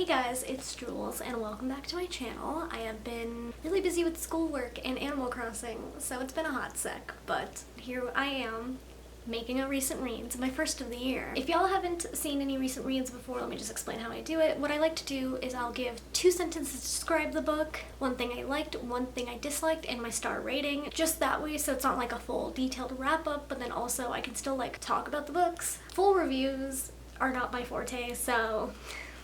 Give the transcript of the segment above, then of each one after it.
Hey guys, it's Jules and welcome back to my channel. I have been really busy with schoolwork and Animal Crossing, so it's been a hot sec, but here I am making a recent reads, my first of the year. If y'all haven't seen any recent reads before, let me just explain how I do it. What I like to do is I'll give 2 sentences to describe the book, one thing I liked, one thing I disliked, and my star rating. Just that way so it's not like a full detailed wrap up, but then also I can still like talk about the books. Full reviews are not my forte, so...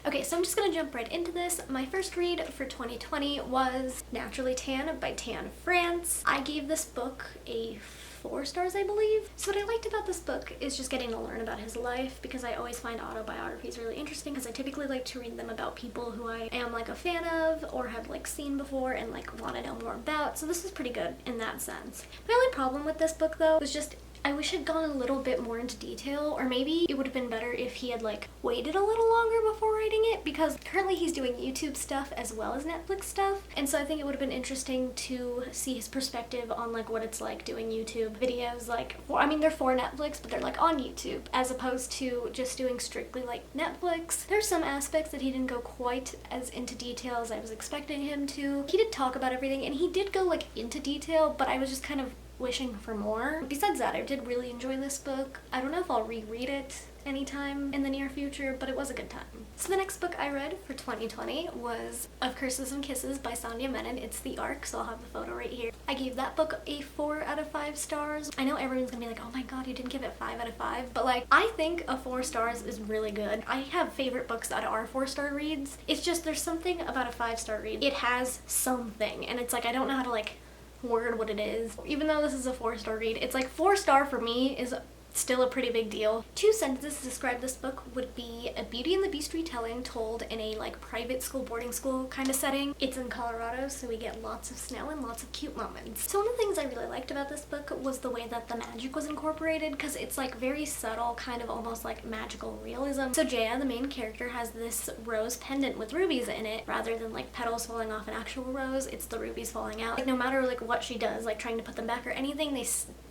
Okay, so I'm just gonna jump right into this. My first read for 2020 was Naturally Tan by Tan France. I gave this book a 4 stars, I believe. So what I liked about this book is just getting to learn about his life, because I always find autobiographies really interesting because I typically like to read them about people who I am like a fan of or have like seen before and like want to know more about. So this is pretty good in that sense. My only problem with this book though was just I wish I'd gone a little bit more into detail, or maybe it would have been better if he had like waited a little longer before writing it, because currently he's doing YouTube stuff as well as Netflix stuff, and so I think it would have been interesting to see his perspective on like what it's like doing YouTube videos, like they're for Netflix, but they're like on YouTube, as opposed to just doing strictly like Netflix. There's some aspects that he didn't go quite as into detail as I was expecting him to. He did talk about everything and he did go like into detail, but I was just kind of wishing for more. Besides that, I did really enjoy this book. I don't know if I'll reread it anytime in the near future, but it was a good time. So the next book I read for 2020 was Of Curses and Kisses by Sandhya Menon. It's the ARC, so I'll have the photo right here. I gave that book a 4 out of 5 stars. I know everyone's gonna be like, oh my god, you didn't give it 5 out of 5, but like, I think a 4 stars is really good. I have favorite books that are 4-star reads. It's just there's something about a 5-star read. It has something, and it's like I don't know how to like word what it is. Even though this is a 4-star read, it's like 4-star for me is still a pretty big deal. 2 sentences to describe this book would be a Beauty and the Beast retelling told in a like private school, boarding school kind of setting. It's in Colorado, so we get lots of snow and lots of cute moments. So one of the things I really liked about this book was the way that the magic was incorporated, because it's like very subtle, kind of almost like magical realism. So Jaya, the main character, has this rose pendant with rubies in it. Rather than like petals falling off an actual rose, it's the rubies falling out. Like no matter like what she does, like trying to put them back or anything, they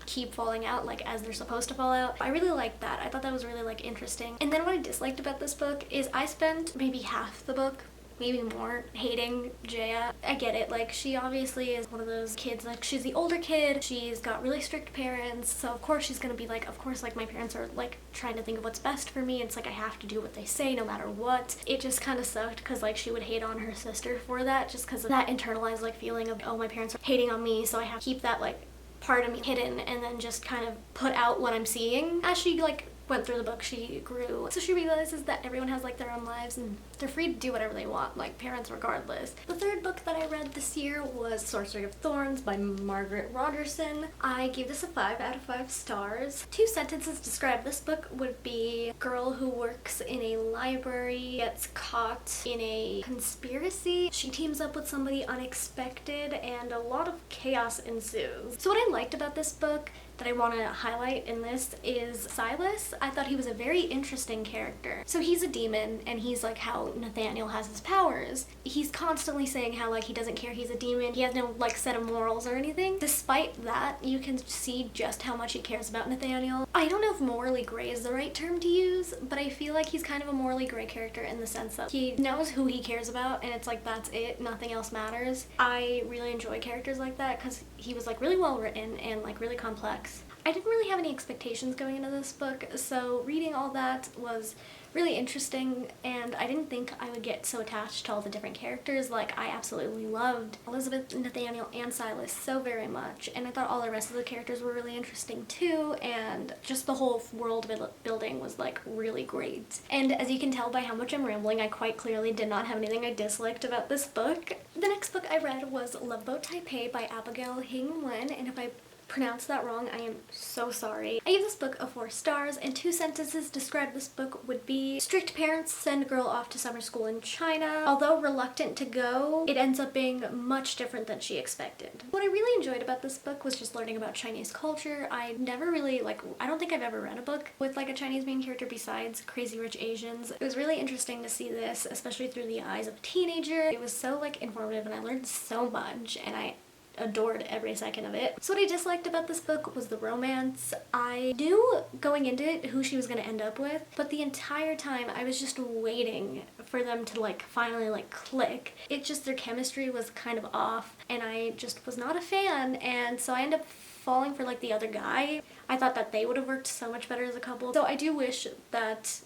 keep falling out like as they're supposed to fall out. I really liked that. I thought that was really like interesting. And then what I disliked about this book is I spent maybe half the book, maybe more, hating Jaya. I get it, like she obviously is one of those kids, like she's the older kid, she's got really strict parents, so of course she's gonna be like, of course like my parents are like trying to think of what's best for me, it's like I have to do what they say no matter what. It just kind of sucked because like she would hate on her sister for that, just because of that internalized like feeling of, oh, my parents are hating on me, so I have to keep that like part of me hidden and then just kind of put out what I'm seeing. As she like went through the book, she grew, so she realizes that everyone has like their own lives and they're free to do whatever they want, like parents regardless. The third book that I read this year was Sorcery of Thorns by Margaret Rogerson. I gave this a 5 out of 5 stars. 2 sentences to describe this book would be girl who works in a library gets caught in a conspiracy. She teams up with somebody unexpected and a lot of chaos ensues. So what I liked about this book that I want to highlight in this is Silas. I thought he was a very interesting character. So he's a demon, and he's like how Nathaniel has his powers. He's constantly saying how like he doesn't care he's a demon, he has no like set of morals or anything. Despite that, you can see just how much he cares about Nathaniel. I don't know if morally gray is the right term to use, but I feel like he's kind of a morally gray character in the sense that he knows who he cares about, and it's like that's it, nothing else matters. I really enjoy characters like that because he was like really well written and like really complex. I didn't really have any expectations going into this book, so reading all that was really interesting, and I didn't think I would get so attached to all the different characters. Like, I absolutely loved Elizabeth, Nathaniel, and Silas so very much, and I thought all the rest of the characters were really interesting too, and just the whole world building was like really great. And as you can tell by how much I'm rambling, I quite clearly did not have anything I disliked about this book. The next book I read was Love Boat Taipei by Abigail Hing Wen, and if I pronounced that wrong, I am so sorry. I gave this book a 4 stars, and 2 sentences to describe this book would be strict parents send girl off to summer school in China. Although reluctant to go, it ends up being much different than she expected. What I really enjoyed about this book was just learning about Chinese culture. I never really I don't think I've ever read a book with like a Chinese main character besides Crazy Rich Asians. It was really interesting to see this, especially through the eyes of a teenager. It was so like informative and I learned so much, and I adored every second of it. So what I disliked about this book was the romance. I knew going into it who she was going to end up with, but the entire time I was just waiting for them to like finally like click. It just, their chemistry was kind of off and I just was not a fan, and so I ended up falling for like the other guy. I thought that they would have worked so much better as a couple. So I do wish that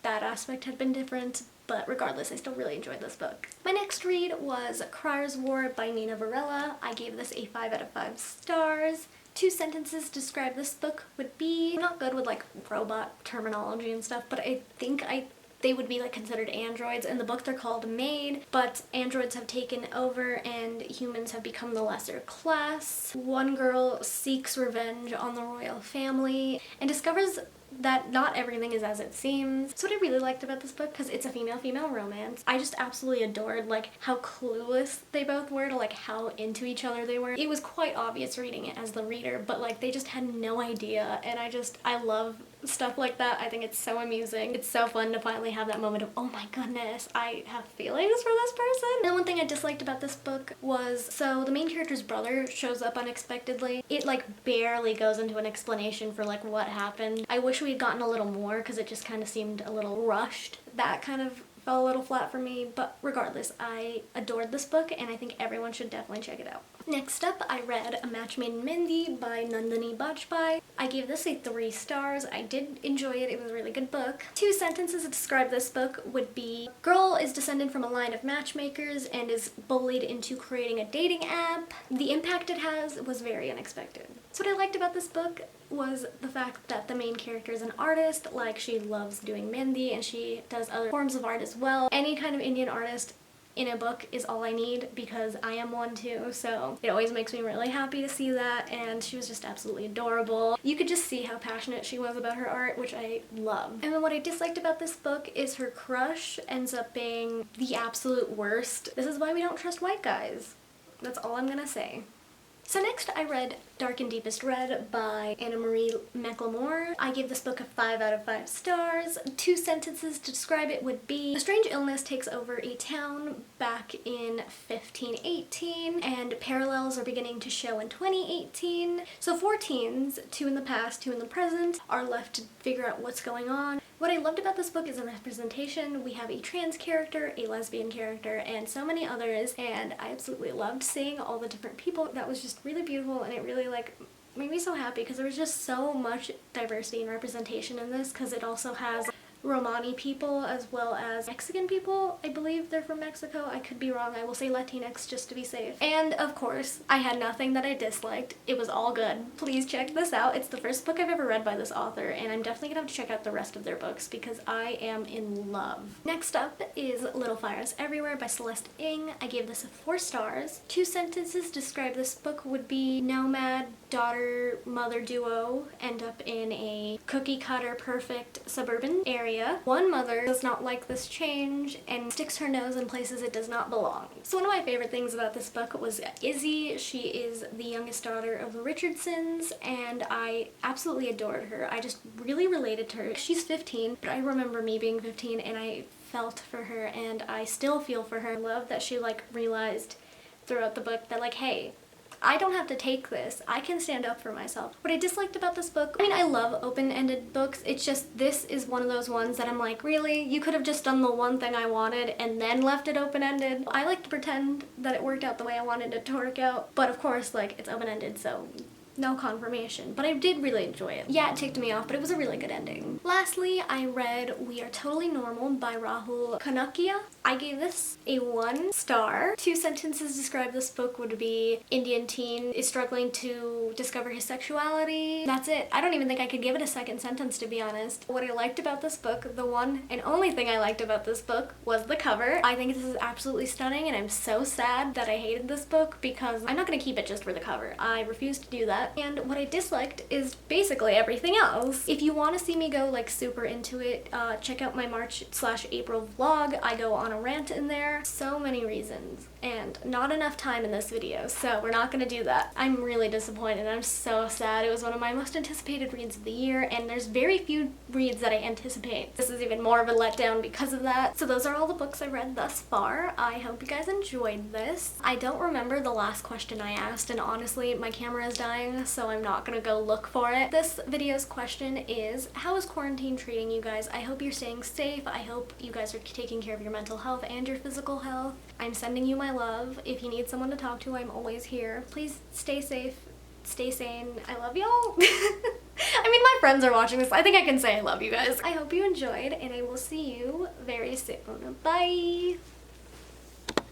that aspect had been different, but regardless, I still really enjoyed this book. My next read was Crier's War by Nina Varela. I gave this a 5 out of 5 stars. 2 sentences to describe this book would be, I'm not good with like robot terminology and stuff, but I think they would be like considered androids. In the book they're called Maid, but androids have taken over and humans have become the lesser class. One girl seeks revenge on the royal family and discovers that not everything is as it seems. So what I really liked about this book, because it's a female-female romance, I just absolutely adored like how clueless they both were to like how into each other they were. It was quite obvious reading it as the reader, but like they just had no idea, and I love stuff like that. I think it's so amusing. It's so fun to finally have that moment of, oh my goodness, I have feelings for this person. And one thing I disliked about this book was, so the main character's brother shows up unexpectedly. It like barely goes into an explanation for like what happened. I wish we had gotten a little more because it just kind of seemed a little rushed. That kind of fell a little flat for me, but regardless, I adored this book and I think everyone should definitely check it out. Next up, I read A Match Made in Mehndi by Nandini Bajpai. I gave this a 3 stars. I did enjoy it. It was a really good book. 2 sentences to describe this book would be, girl is descended from a line of matchmakers and is bullied into creating a dating app. The impact it has was very unexpected. So what I liked about this book was the fact that the main character is an artist. Like, she loves doing mehndi and she does other forms of art as well. Any kind of Indian artist in a book is all I need because I am one too, so it always makes me really happy to see that, and she was just absolutely adorable. You could just see how passionate she was about her art, which I love. And then what I disliked about this book is her crush ends up being the absolute worst. This is why we don't trust white guys. That's all I'm gonna say. So next I read Dark and Deepest Red by Anna Marie McLemore. I gave this book a 5 out of 5 stars. 2 sentences to describe it would be, a strange illness takes over a town back in 1518 and parallels are beginning to show in 2018. So 4 teens, 2 in the past, 2 in the present, are left to figure out what's going on. What I loved about this book is the representation. We have a trans character, a lesbian character, and so many others, and I absolutely loved seeing all the different people. That was just really beautiful, and it really like made me so happy because there was just so much diversity and representation in this, because it also has Romani people as well as Mexican people. I believe they're from Mexico. I could be wrong. I will say Latinx just to be safe. And of course, I had nothing that I disliked. It was all good. Please check this out. It's the first book I've ever read by this author, and I'm definitely gonna have to check out the rest of their books because I am in love. Next up is Little Fires Everywhere by Celeste Ng. I gave this a 4 stars. 2 sentences to describe this book would be, nomad daughter-mother duo end up in a cookie-cutter perfect suburban area. One mother does not like this change and sticks her nose in places it does not belong. So one of my favorite things about this book was Izzy. She is the youngest daughter of the Richardsons, and I absolutely adored her. I just really related to her. She's 15, but I remember me being 15 and I felt for her, and I still feel for her. I love that she like realized throughout the book that like, hey, I don't have to take this. I can stand up for myself. What I disliked about this book, I mean, I love open-ended books. It's just this is one of those ones that I'm like, really? You could have just done the one thing I wanted and then left it open-ended? I like to pretend that it worked out the way I wanted it to work out, but of course, like, it's open-ended, so no confirmation, but I did really enjoy it. Yeah, it ticked me off, but it was a really good ending. Lastly, I read We Are Totally Normal by Rahul Kanakia. I gave this a 1 star. 2 sentences to describe this book would be, Indian teen is struggling to discover his sexuality. That's it. I don't even think I could give it a second sentence, to be honest. What I liked about this book, the one and only thing I liked about this book, was the cover. I think this is absolutely stunning, and I'm so sad that I hated this book because I'm not gonna keep it just for the cover. I refuse to do that. that. And what I disliked is basically everything else. If you want to see me go like super into it, check out my March/April vlog. I go on a rant in there. So many reasons, and not enough time in this video, so we're not gonna do that. I'm really disappointed. I'm so sad. It was one of my most anticipated reads of the year, and there's very few reads that I anticipate. This is even more of a letdown because of that. So those are all the books I read thus far. I hope you guys enjoyed this. I don't remember the last question I asked, and honestly, my camera is dying, so I'm not gonna go look for it. This video's question is, how is quarantine treating you guys? I hope you're staying safe. I hope you guys are taking care of your mental health and your physical health. I'm sending you my love. If you need someone to talk to, I'm always here. Please stay safe, stay sane. I love y'all. I mean, my friends are watching this. I think I can say I love you guys. I hope you enjoyed, and I will see you very soon. Bye!